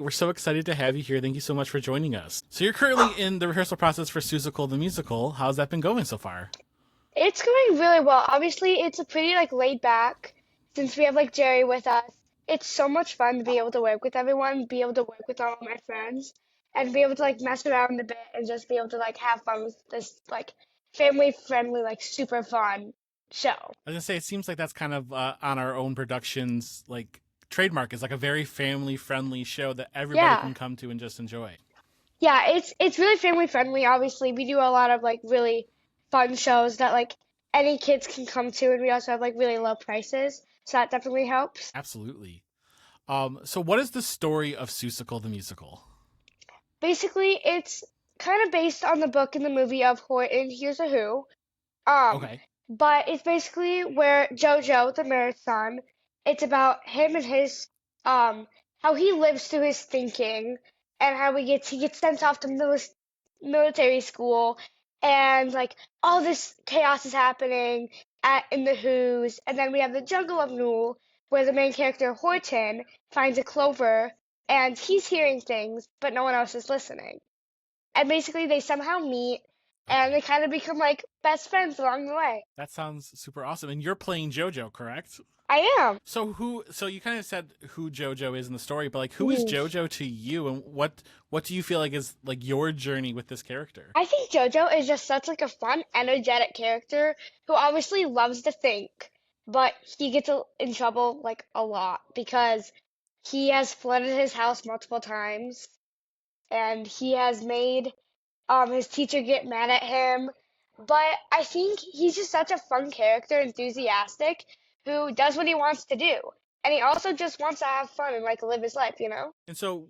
We're so excited to have you here. Thank you so much for joining us. So you're currently in the rehearsal process for Seussical the musical. How's that been going so far? It's going really well. Obviously, it's a pretty like laid back since we have like Jerry with us. It's so much fun to be able to work with everyone, be able to work with all of my friends, and be able to like mess around a bit and just be able to like have fun with this like family friendly, like super fun show. I was gonna say it seems like that's kind of on our own productions like trademark is like a very family friendly show that everybody Yeah. can come to and just enjoy. Yeah, it's really family friendly. Obviously, we do a lot of like really fun shows that like any kids can come to, and we also have like really low prices, so that definitely helps. Absolutely. So what is the story of Seussical the musical? Basically, it's kind of based on the book and the movie of Horton Hears a Who. Um, Okay. but it's basically where JoJo, the mayor's son, it's about him and his how he lives through his thinking and how he gets sent off to military school and like all this chaos is happening in the Who's, and then we have the Jungle of Newell where the main character Horton finds a clover and he's hearing things but no one else is listening. And basically they somehow meet and they Okay. kind of become like best friends along the way. That sounds super awesome. And you're playing JoJo, correct? I am. So you kind of said who JoJo is in the story, but like who is Hmm. JoJo to you and what do you feel like is like your journey with this character? I think JoJo is just such like a fun, energetic character who obviously loves to think, but he gets in trouble like a lot because he has flooded his house multiple times and he has made his teacher get mad at him. But I think he's just such a fun character, enthusiastic, who does what he wants to do. And he also just wants to have fun and like live his life, you know? And so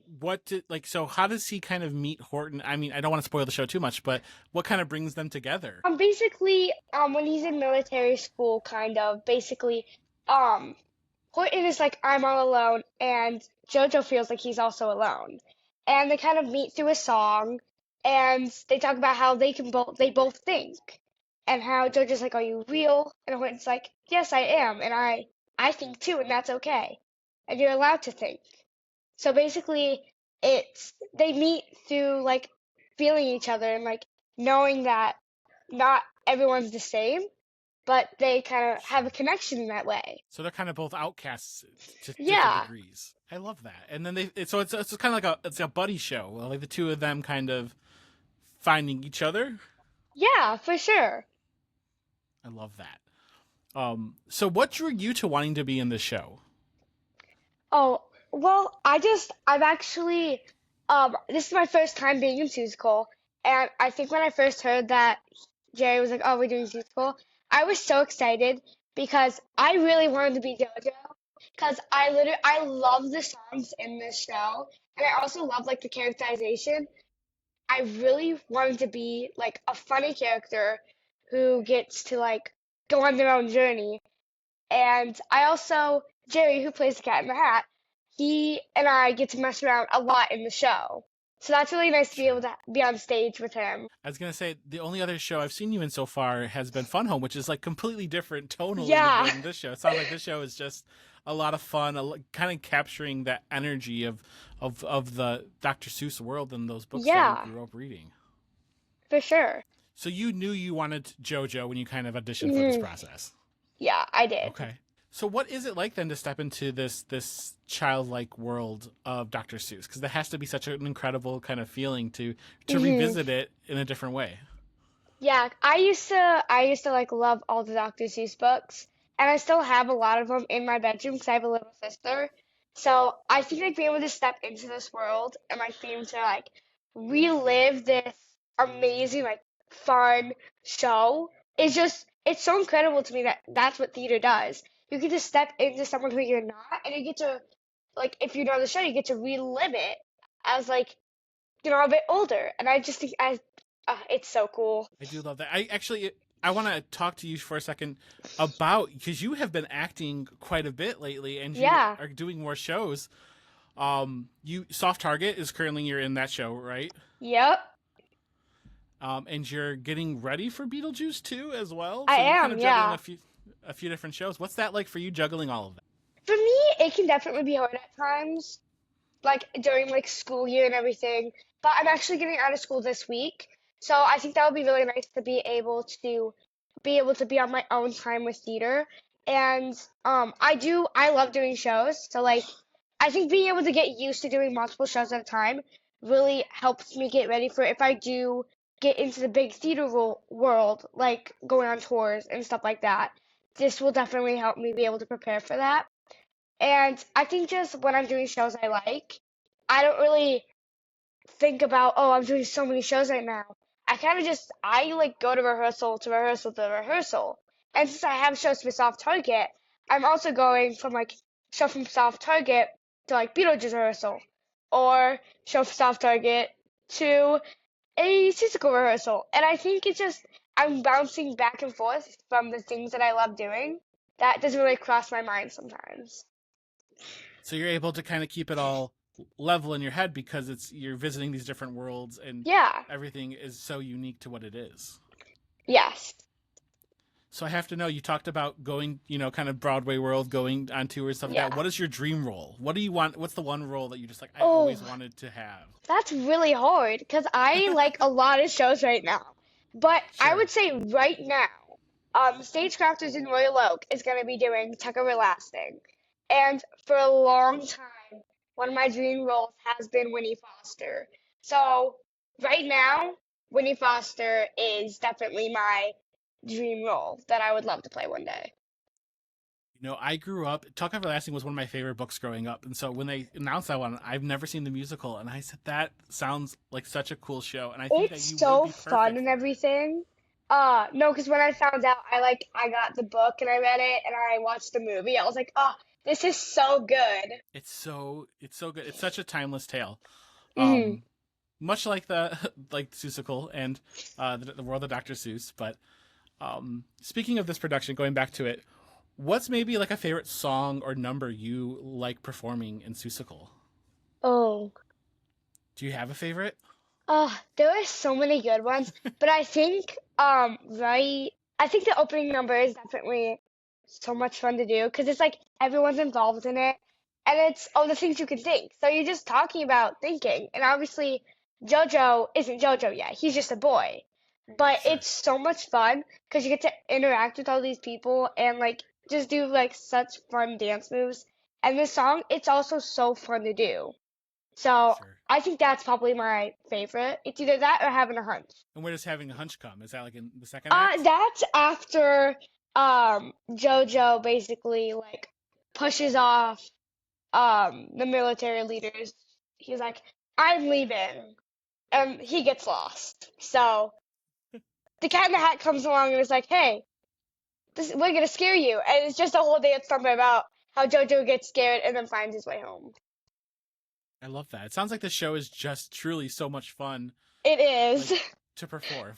so how does he kind of meet Horton? I mean, I don't want to spoil the show too much, but what kind of brings them together? Basically, when he's in military school, kind of, basically, um, Horton is like, I'm all alone, and JoJo feels like he's also alone. And they kind of meet through a song, and they talk about how they both think. And how JoJo's like, are you real? And Horton's like, yes, I am, and I think too, and that's okay. And you're allowed to think. So basically, they meet through like feeling each other and like knowing that not everyone's the same, but they kind of have a connection in that way. So they're kind of both outcasts to different Yeah, degrees. I love that. And then it's kind of like a buddy show, like the two of them kind of finding each other. yeah, for sure. I love that. So what drew you to wanting to be in this show? Oh, well, I've actually, this is my first time being in Seussical, and I think when I first heard that Jerry was like, oh, we're doing Seussical, I was so excited because I really wanted to be JoJo, because I love the songs in this show, and I also love like the characterization. I really wanted to be like a funny character who gets to like go on their own journey. And I also, Jerry, who plays the Cat in the Hat, he and I get to mess around a lot in the show. So that's really nice to be able Sure. to be on stage with him. I was gonna say the only other show I've seen you in so far has been Fun Home, which is like completely different tonally Yeah, than this show. It sounds like this show is just a lot of fun, kind of capturing that energy of the Dr. Seuss world and those books that you yeah, grew up reading. for sure. So you knew you wanted JoJo when you kind of auditioned for this Mhm. process. Yeah, I did. Okay. So what is it like then to step into this childlike world of Dr. Seuss? Because that has to be such an incredible kind of feeling to Hmm. revisit it in a different way. Yeah, I used to like love all the Dr. Seuss books, and I still have a lot of them in my bedroom because I have a little sister. So I think like being able to step into this world and like being able to like relive this amazing like fun show is just it's so incredible to me that that's what theater does. You get to step into someone who you're not, and you get to like if you know the show, you get to relive it as like a bit older, and I just think it's so cool. I do love that. I want to talk to you for a second about because you have been acting quite a bit lately and you Yeah. are doing more shows. You Soft Target is currently you're in that show, right? Yep. And you're getting ready for Beetlejuice too as well. I So you're kind am, of juggling yeah. a few different shows. What's that like for you juggling all of that? For me, it can definitely be hard at times like during like school year and everything. But I'm actually getting out of school this week, so I think that would be really nice to be able to be on my own time with theater. And I love doing shows. So like I think being able to get used to doing multiple shows at a time really helps me get ready for if I do get into the big theater world, like going on tours and stuff like that. This will definitely help me be able to prepare for that. And I think just when I'm doing shows I like, I don't really think about, oh, I'm doing so many shows right now. I like go to rehearsal to rehearsal to rehearsal. And since I have shows for Soft Target, I'm also going from like show from Soft Target to like Beetlejuice rehearsal or show from Soft Target to a Seussical rehearsal. And I think it's just, I'm bouncing back and forth from the things that I love doing. That doesn't really cross my mind sometimes. So you're able to kind of keep it all level in your head because you're visiting these different worlds and Yeah. everything is so unique to what it is. Yes. So I have to know, you talked about going, kind of Broadway world, going on tours, stuff like that. Yeah. What is your dream role? What do you want? What's the one role that you just like, I always Oh, wanted to have? that's really hard because I like a lot of shows right now. But I Sure. would say right now, Stagecrafters in Royal Oak is going to be doing Tuck Everlasting. And for a long time, one of my dream roles has been Winnie Foster. So right now, Winnie Foster is definitely my dream role that I would love to play one day. I grew up, Talk Everlasting was one of my favorite books growing up. And so when they announced that one, I've never seen the musical. And I said, that sounds like such a cool show. And I think that It's you would so be fun perfect and for it. everything. No, because when I found out, I got the book and I read it and I watched the movie. I was like, oh, this is so good. It's so good. It's such a timeless tale. Hmm. Um, much like the like Seussical and the world of Dr. Seuss. But speaking of this production, going back to it, what's maybe like a favorite song or number you like performing in Seussical? Oh, Do you have a favorite? there are so many good ones, but I think the opening number is definitely so much fun to do because it's like everyone's involved in it, and it's all the things you can think. So you're just talking about thinking, and obviously JoJo isn't JoJo yet; he's just a boy. But Sure. it's so much fun because you get to interact with all these people and like just do like such fun dance moves. And this song, it's also so fun to do. So Sure. I think that's probably my favorite. It's either that or having a hunch. And where does having a hunch come? Is that like in the second act? That's after JoJo basically like pushes off the military leaders. He's like, I'm leaving, and he gets lost. So the Cat in the Hat comes along and is like, hey, we're gonna scare you, and it's just a whole dance number about how JoJo gets scared and then finds his way home. I love that. It sounds like the show is just truly so much fun, It is. like to perform.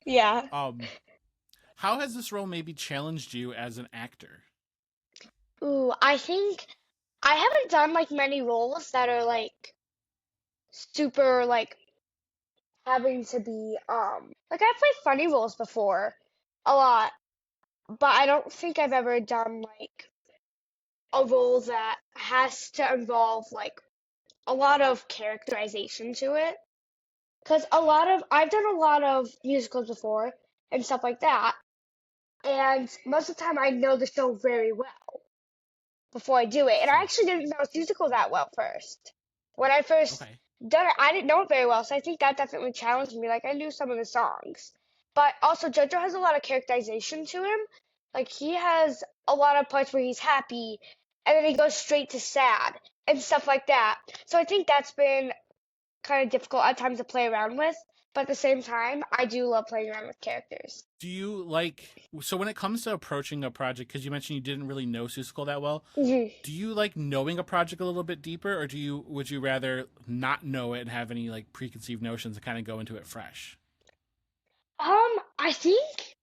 Yeah. um, how has this role maybe challenged you as an actor? Ooh, I think I haven't done like many roles that are like super like having to be like I've played funny roles before a lot, but I don't think I've ever done like a role that has to involve like a lot of characterization to it. Because I've done a lot of musicals before and stuff like that, and most of the time I know the show very well before I do it. And I Sure. actually didn't know Seussical that well first. When I first Okay. done it, I didn't know it very well, so I think that definitely challenged me. Like I knew some of the songs, but also JoJo has a lot of characterization to him. Like he has a lot of parts where he's happy, and then he goes straight to sad and stuff like that. So I think that's been kind of difficult at times to play around with. But at the same time, I do love playing around with characters. Do you like so when it comes to approaching a project, because you mentioned you didn't really know Seussical that well, Hmm. do you like knowing a project a little bit deeper, or would you rather not know it and have any like preconceived notions and kind of go into it fresh? I think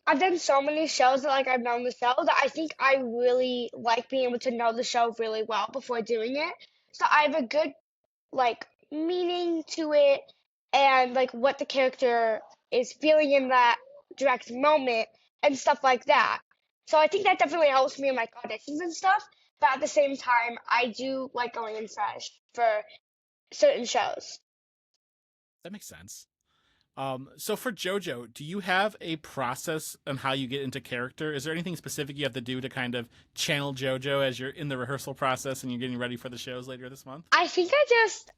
I've done so many shows that like I've known the show that I think I really like being able to know the show really well before doing it. So I have a good like meaning to it and like what the character is feeling in that direct moment and stuff like that. So I think that definitely helps me in like auditions and stuff. but at the same time, I do like going in fresh for certain shows. That makes sense. So for JoJo, do you have a process on how you get into character? Is there anything specific you have to do to kind of channel JoJo as you're in the rehearsal process and you're getting ready for the shows later this month? I think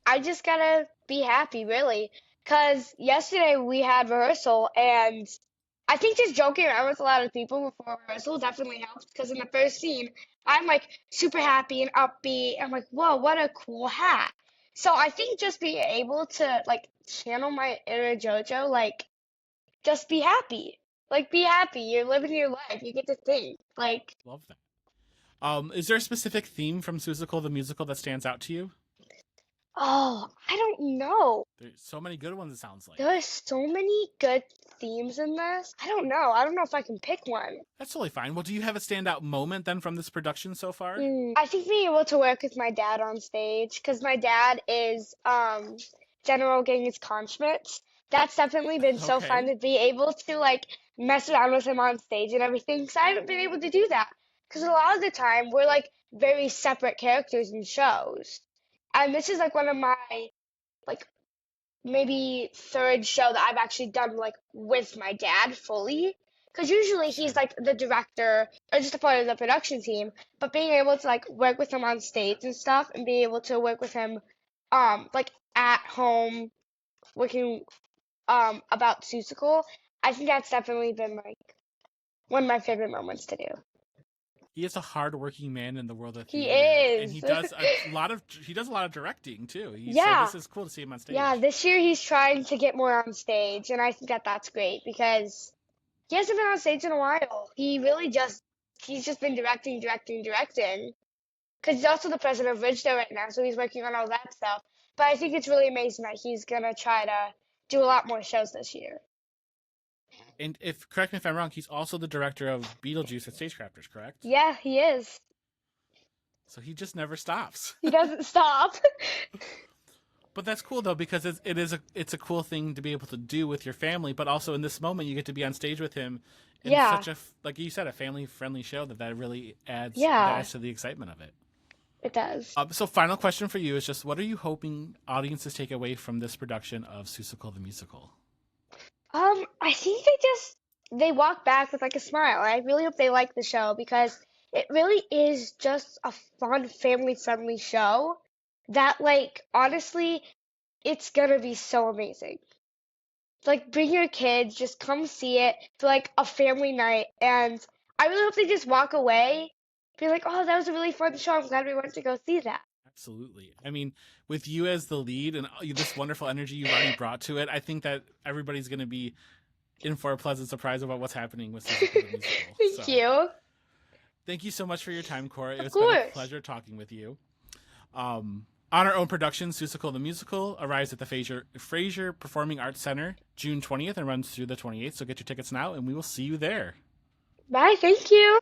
I just gotta be happy, really. 'Cause yesterday we had rehearsal, and I think just joking around with a lot of people before rehearsal definitely helps. Because in the first scene, I'm like super happy and upbeat. I'm like, whoa, what a cool hat. So I think just being able to like channel my inner JoJo, like just be happy. Like be happy. You're living your life. You get to think. Like, Love that. Is there a specific theme from Seussical the musical that stands out to you? oh, I don't know. There's so many good ones. It sounds like. There are so many good themes in this. I don't know. I don't know if I can pick one. That's totally fine. Well, do you have a standout moment then from this production so far? I think being able to work with my dad on stage, because my dad is General getting his conch mitts. That's definitely been so fun Okay. to be able to like mess around with him on stage and everything. Because I haven't been able to do that. Because a lot of the time we're like very separate characters in shows, and this is like one of my like maybe third show that I've actually done like with my dad fully. Because usually he's Sure. like the director or just a part of the production team, but being able to like work with him on stage and stuff and being able to work with him like at home working about Seussical, I think that's definitely been like one of my favorite moments to do. He is a hardworking man in the world of He theater, and he is. does a lot of directing too. So Yeah. this is cool to see him on Yeah, stage. this year he's trying to get more on stage, and I think that that's great because he hasn't been on stage in a while. He's just been directing, directing, directing. Because he's also the president of Ridgedale right now, so he's working on all that stuff. But I think it's really amazing that he's gonna try to do a lot more shows this year. And if correct me if I'm wrong, he's also the director of Beetlejuice at Stagecrafters, correct? Yeah, he is. So he just never stops. He doesn't stop. But that's cool though because it's a cool thing to be able to do with your family, but also in this moment you get to be on stage with him in Yeah, such a like you said a family friendly show that really yeah, adds to the excitement of it. it does. So final question for you is just what are you hoping audiences take away from this production of Seussical the musical? I think they walk back with like a smile. And I really hope they like the show because it really is just a fun family friendly show that like honestly it's gonna be so amazing. Like bring your kids, just come see it for like a family night, and I really hope they just walk away, be like, "Oh, that was a really fun show. I'm glad we went to go see that." Absolutely. I mean, with you as the lead and this wonderful energy you've already brought to it, I think that everybody's going to be in for a pleasant surprise about what's happening with Seussical the musical. Thank So, you. thank you so much for your time, Cora. Of It's been a course. pleasure talking with you. On Our Own Productions, Seussical the Musical arrives at the Fraser Performing Arts Center June 20th and runs through the 28th. So get your tickets now, and we will see you there. Bye. Thank you.